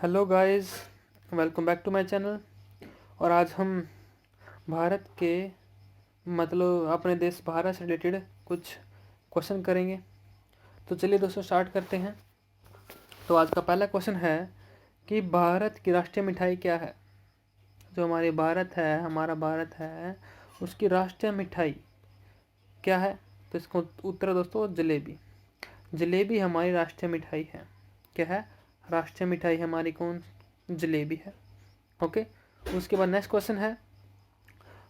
Hello guys, welcome back to my channel. और आज हम भारत के अपने देश भारत से रिलेटेड कुछ क्वेश्चन करेंगे। तो चलिए दोस्तों स्टार्ट करते हैं। तो आज का पहला क्वेश्चन है कि भारत की राष्ट्रीय मिठाई क्या है। जो हमारा भारत है उसकी राष्ट्रीय मिठाई क्या है। तो इसका उत्तर दोस्तों जलेबी। जलेबी हमारी राष्ट्रीय मिठाई है। क्या है राष्ट्रीय मिठाई हमारी? कौन? जलेबी है। ओके। उसके बाद नेक्स्ट क्वेश्चन है,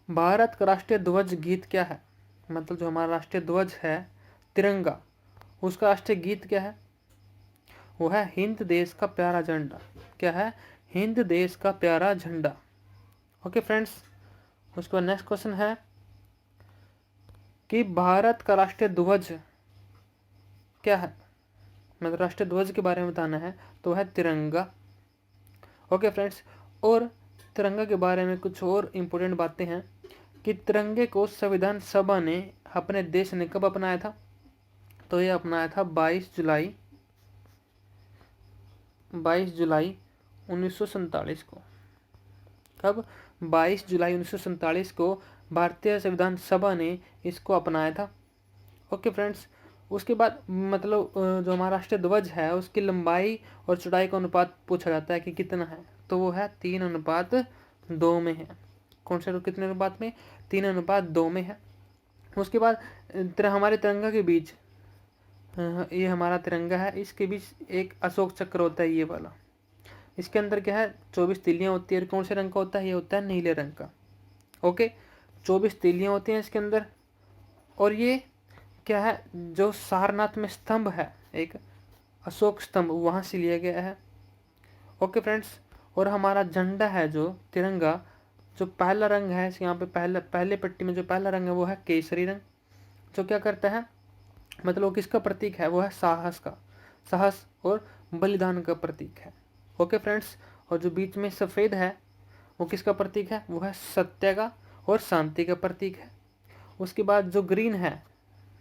भारत का राष्ट्रीय ध्वज गीत क्या है। जो हमारा राष्ट्रीय ध्वज है तिरंगा, उसका राष्ट्रीय गीत क्या है? वो है हिंद देश का प्यारा झंडा। क्या है? हिंद देश का प्यारा झंडा। Okay friends. उसके बाद नेक्स्ट क्वेश्चन है कि भारत का राष्ट्रीय ध्वज क्या है। राष्ट्रीय ध्वज के बारे में बताना है तो है तिरंगा। Okay friends. और तिरंगा के बारे में कुछ और इम्पोर्टेंट बातें हैं कि तिरंगे को संविधान सभा ने अपने देश ने कब अपनाया था। तो ये अपनाया था 22 जुलाई 1947 को। कब? 22 जुलाई 1947 को भारतीय संविधान सभा ने इसको अपनाया था। Okay friends. उसके बाद जो हमारा राष्ट्रीय ध्वज है उसकी लंबाई और चौड़ाई का अनुपात पूछा जाता है कि कितना है। तो वो है 3:2 में है। कौन से कितने अनुपात में? 3:2 में है। उसके बाद हमारे तिरंगा के बीच ये हमारा तिरंगा है, इसके बीच एक अशोक चक्र होता है, ये वाला। इसके अंदर क्या है 24 तीलियां होती है। कौन से रंग का होता है? ये होता है नीले रंग का। ओके। 24 तीलियां होती हैं इसके अंदर। और ये क्या है, जो सारनाथ में स्तंभ है एक अशोक स्तंभ, वहां से लिया गया है। Okay friends. और हमारा झंडा है जो तिरंगा, जो पहला रंग है यहाँ पे पहले पट्टी में जो पहला रंग है वो है केसरी रंग। जो क्या करता है, किसका प्रतीक है? वो है साहस का। साहस और बलिदान का प्रतीक है। Okay friends. और जो बीच में सफ़ेद है वो किसका प्रतीक है? वो है सत्य का और शांति का प्रतीक है। उसके बाद जो ग्रीन है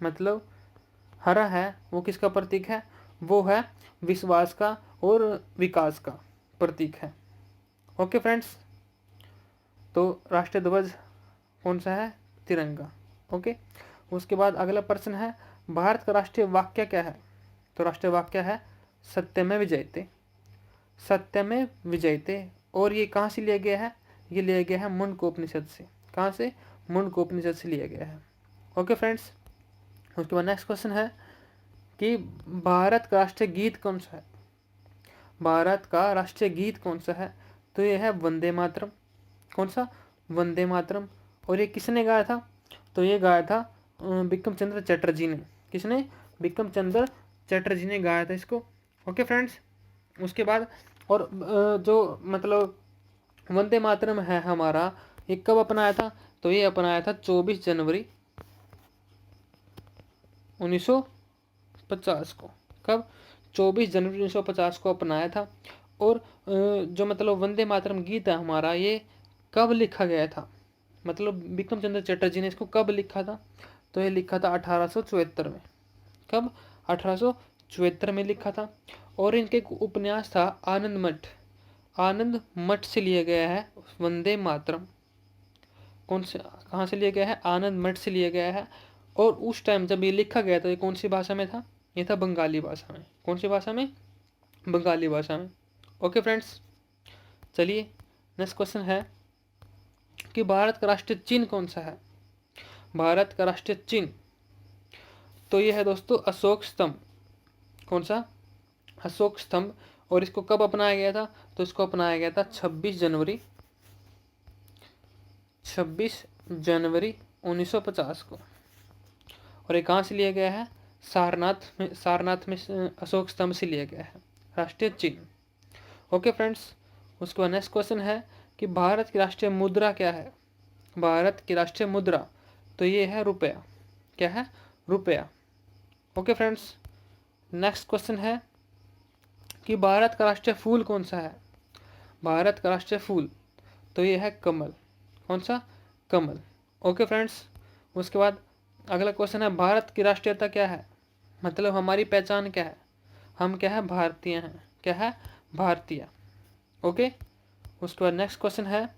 हरा है, वो किसका प्रतीक है? वो है विश्वास का और विकास का प्रतीक है। Okay friends. तो राष्ट्रीय ध्वज कौन सा है? तिरंगा। ओके। उसके बाद अगला प्रश्न है, भारत का राष्ट्रीय वाक्य क्या है। तो राष्ट्रीय वाक्य है सत्यमेव विजयते। सत्यमेव विजयते। और ये कहाँ से लिया गया है? ये लिया गया है मुंडकोपनिषद से। कहाँ से? मुंडकोपनिषद से लिया गया है। Okay friends. उसके बाद नेक्स्ट क्वेश्चन है कि भारत का राष्ट्रीय गीत कौन सा है। भारत का राष्ट्रीय गीत कौन सा है? तो ये है वंदे मातरम। कौन सा? वंदे मातरम। और ये किसने गाया था? तो ये गाया था बिक्रम चंद्र चटर्जी ने। किसने? बिक्रम चंद्र चटर्जी ने गाया था इसको। Okay friends. उसके बाद और वंदे मातरम है हमारा, ये कब अपनाया था? तो ये अपनाया था 24 जनवरी 1950 को। कब? 24 जनवरी 1950 को अपनाया था। और जो वंदे मातरम गीत है हमारा, ये कब लिखा गया था? बिक्रम चंद्र चटर्जी ने इसको कब लिखा था? तो ये लिखा था 1874 में। कब? 1874 में लिखा था। और इनके एक उपन्यास था आनंद मठ। आनंद मठ से लिया गया है वंदे मातरम। कौन से, कहाँ से लिया गया है? आनंद मठ से लिया गया है। और उस टाइम जब ये लिखा गया तो ये कौन सी भाषा में था? ये था बंगाली भाषा में। कौन सी भाषा में? बंगाली भाषा में। Okay friends. चलिए नेक्स्ट क्वेश्चन है कि भारत का राष्ट्रीय चिन्ह कौन सा है। भारत का राष्ट्रीय चिन्ह तो ये है दोस्तों अशोक स्तंभ। कौन सा? अशोक स्तंभ। और इसको कब अपनाया गया था? तो इसको अपनाया गया था 26 जनवरी 1950 को। और ये कहाँ से लिया गया है? सारनाथ में अशोक स्तंभ से लिया गया है राष्ट्रीय चिन्ह। Okay friends. उसके बाद नेक्स्ट क्वेश्चन है कि भारत की राष्ट्रीय मुद्रा क्या है। भारत की राष्ट्रीय मुद्रा तो ये है रुपया। क्या है? रुपया। Okay friends. नेक्स्ट क्वेश्चन है कि भारत का राष्ट्रीय फूल कौन सा है। भारत का राष्ट्रीय फूल तो ये है कमल। कौन सा? कमल। Okay friends. उसके बाद अगला क्वेश्चन है, भारत की राष्ट्रीयता क्या है। हमारी पहचान क्या है? हम क्या है? भारतीय हैं। क्या है? भारतीय। ओके। उसके बाद नेक्स्ट क्वेश्चन है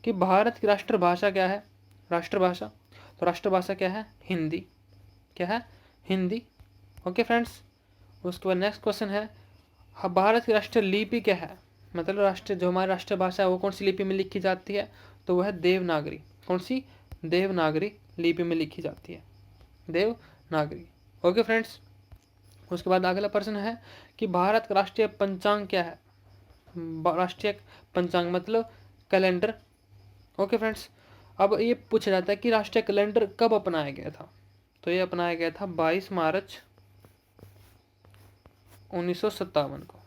कि भारत की राष्ट्रभाषा क्या है? राष्ट्रभाषा, तो राष्ट्रभाषा क्या है? हिंदी। क्या है? हिंदी। Okay friends. उसके बाद नेक्स्ट क्वेश्चन है भारत की राष्ट्रीय लिपि क्या है? मतलब राष्ट्रीय जो हमारी राष्ट्रभाषा है वो कौन सी लिपि में लिखी जाती है? तो वह है देवनागरी। कौन सी? देवनागरी लिपि में लिखी जाती है, देवनागरी। Okay friends. उसके बाद अगला प्रश्न है कि भारत का राष्ट्रीय पंचांग क्या है? राष्ट्रीय पंचांग मतलब कैलेंडर। Okay friends. अब ये पूछा जाता है कि राष्ट्रीय कैलेंडर कब अपनाया गया था? तो ये अपनाया गया था 22 मार्च 1957 को।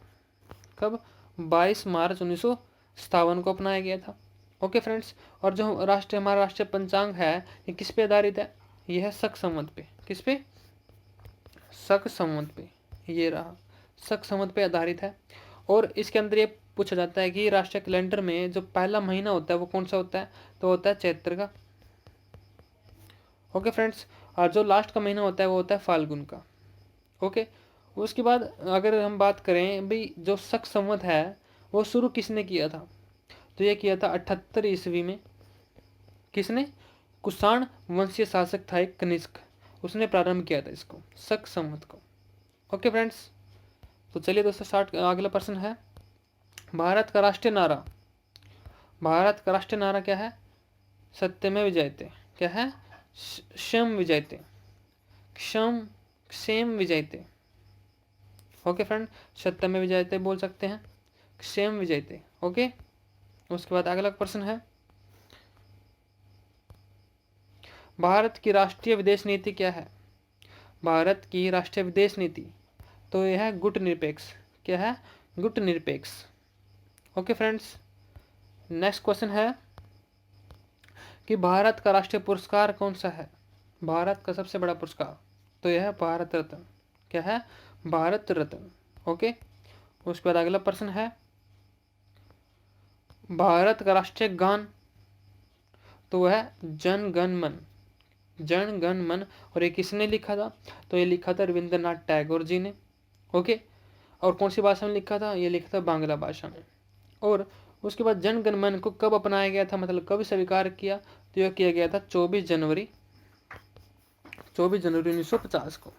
कब? 22 मार्च 1957 को अपनाया गया था। Okay friends. और जो हमारा राष्ट्रीय पंचांग है ये किस पे आधारित है? ये है शक संवत पे। किस पे? शक संवत पे। ये रहा, शक संवत पे आधारित है। और इसके अंदर ये पूछा जाता है कि राष्ट्रीय कैलेंडर में जो पहला महीना होता है वो कौन सा होता है? तो होता है चैत्र का। Okay friends. और जो लास्ट का महीना होता है वो होता है फाल्गुन का। ओके। उसके बाद अगर हम बात करें भाई जो शक संवत है वो शुरू किसने किया था? तो ये किया था 78 ईस्वी में। किसने? कुषाण वंशीय शासक था एक कनिष्क, उसने प्रारंभ किया था इसको, शक संवत को। Okay friends. तो चलिए दोस्तों स्टार्ट। अगला प्रश्न है भारत का राष्ट्रीय नारा। भारत का राष्ट्रीय नारा क्या है? सत्यमेव जयते। क्या है? क्षम विजयते। क्षम क्षेम विजयते। Okay friend. सत्यमेव जयते बोल सकते हैं, क्षेम विजयते। ओके। उसके बाद अगला प्रश्न है भारत की राष्ट्रीय विदेश नीति क्या है? भारत की राष्ट्रीय विदेश नीति तो यह है गुटनिरपेक्ष। क्या है? गुटनिरपेक्ष। Okay friends. नेक्स्ट क्वेश्चन है कि भारत का राष्ट्रीय पुरस्कार कौन सा है? भारत का सबसे बड़ा पुरस्कार तो यह है भारत रत्न। क्या है? भारत रत्न। ओके। उसके बाद अगला प्रश्न है भारत का राष्ट्रीय गान तो वह है जन गण मन। जन गण मन। और ये किसने लिखा था? तो ये लिखा था रविंद्रनाथ टैगोर जी ने। ओके। और कौन सी भाषा में लिखा था? ये लिखा था बांग्ला भाषा में। और उसके बाद जन गण मन को कब अपनाया गया था, मतलब कब स्वीकार किया? तो यह किया गया था 24 जनवरी 1950 को।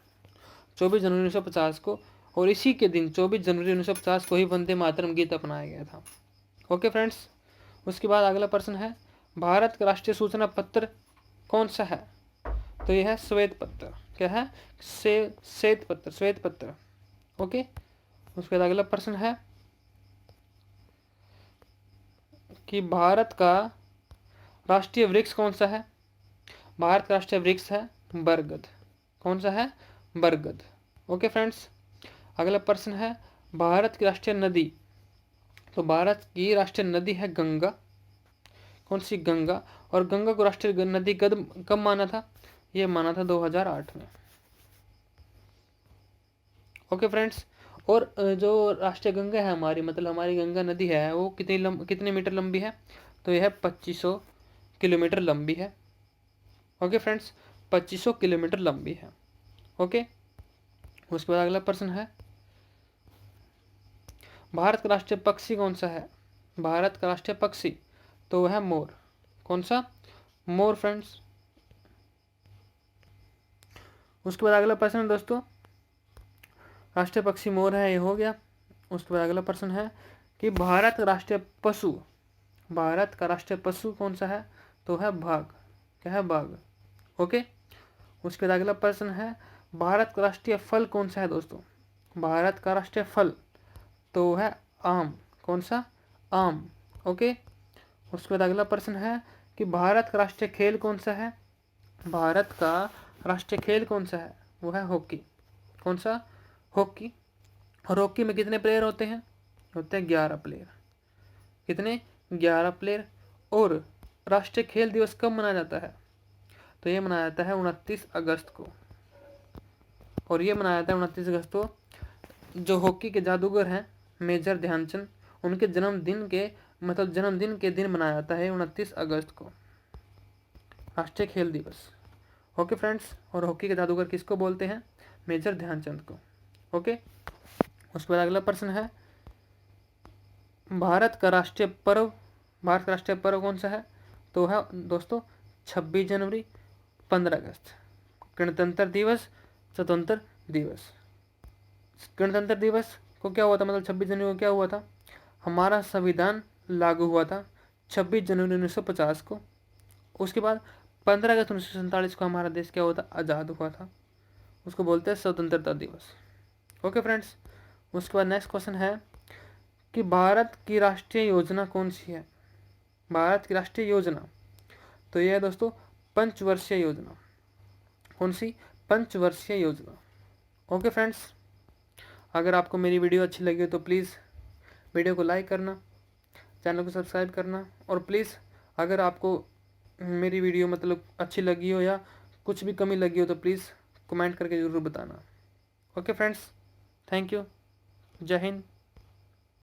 24 जनवरी 1950 को। और इसी के दिन 24 जनवरी 1950 को ही वंदे मातरम गीत अपनाया गया था। Okay friends. उसके बाद अगला प्रश्न है भारत का राष्ट्रीय सूचना पत्र कौन सा है? तो यह है श्वेत पत्र। क्या है? श्वेत पत्र। श्वेत पत्र। ओके। उसके बाद अगला प्रश्न है कि भारत का राष्ट्रीय वृक्ष कौन सा है? भारत का राष्ट्रीय वृक्ष है बरगद। कौन सा है? बरगद। Okay friends. अगला प्रश्न है भारत की राष्ट्रीय नदी। तो भारत की राष्ट्रीय नदी है गंगा। कौन सी? गंगा। और गंगा को राष्ट्रीय नदी कब माना था? यह माना था 2008 में। Okay friends. और जो राष्ट्रीय गंगा है हमारी, मतलब हमारी गंगा नदी है वो कितने मीटर लंबी है? तो यह है 2500 किलोमीटर लंबी है। Okay friends. 2500 किलोमीटर लंबी है। ओके। उसके बाद अगला प्रश्न है भारत का राष्ट्रीय पक्षी कौन सा है? भारत का राष्ट्रीय पक्षी तो वह है मोर। कौन सा? More friends. उसके बाद अगला प्रश्न है दोस्तों राष्ट्रीय पक्षी मोर है, ये हो गया। उसके बाद अगला प्रश्न है कि भारत का राष्ट्रीय पशु। भारत का राष्ट्रीय पशु कौन सा है? तो है बाघ। क्या है? बाघ। ओके। उसके बाद अगला प्रश्न है भारत का राष्ट्रीय फल कौन सा है दोस्तों? भारत का राष्ट्रीय फल तो है आम। कौन सा? आम। ओके। उसके बाद अगला प्रश्न है कि भारत का राष्ट्रीय खेल कौन सा है? भारत का राष्ट्रीय खेल कौन सा है? वो है हॉकी। कौन सा? हॉकी। और हॉकी में कितने प्लेयर होते हैं? होते हैं 11 प्लेयर। कितने? 11 प्लेयर। और राष्ट्रीय खेल दिवस कब मनाया जाता है? तो ये मनाया जाता है 29 अगस्त को। और ये मनाया जाता है 29 अगस्त को। जो हॉकी के जादूगर हैं मेजर ध्यानचंद, उनके जन्मदिन के दिन मनाया जाता है 29 अगस्त को राष्ट्रीय खेल दिवस। Okay friends. और हॉकी के जादूगर किसको बोलते हैं? मेजर ध्यानचंद को। ओके। उसके बाद अगला प्रश्न है भारत का राष्ट्रीय पर्व, भारत का राष्ट्रीय पर्व कौन सा है? तो है दोस्तों 26 जनवरी, 15 अगस्त। गणतंत्र दिवस, स्वतंत्र दिवस। गणतंत्र दिवस को क्या हुआ था, मतलब 26 जनवरी को क्या हुआ था? हमारा संविधान लागू हुआ था 26 जनवरी 1950 को। उसके बाद 15 अगस्त 1947 को हमारा देश क्या हुआ था? आज़ाद हुआ था। उसको बोलते हैं स्वतंत्रता दिवस। ओके फ्रेंड्स, उसके बाद नेक्स्ट क्वेश्चन है कि भारत की राष्ट्रीय योजना कौन सी है? भारत की राष्ट्रीय योजना, तो यह है दोस्तों पंचवर्षीय योजना। कौन सी? पंचवर्षीय योजना। ओके फ्रेंड्स, अगर आपको मेरी वीडियो अच्छी लगी हो तो प्लीज़ वीडियो को लाइक करना, चैनल को सब्सक्राइब करना, और प्लीज़ अगर आपको मेरी वीडियो मतलब अच्छी लगी हो या कुछ भी कमी लगी हो तो प्लीज़ कमेंट करके ज़रूर बताना। ओके फ्रेंड्स, थैंक यू, जय हिंद।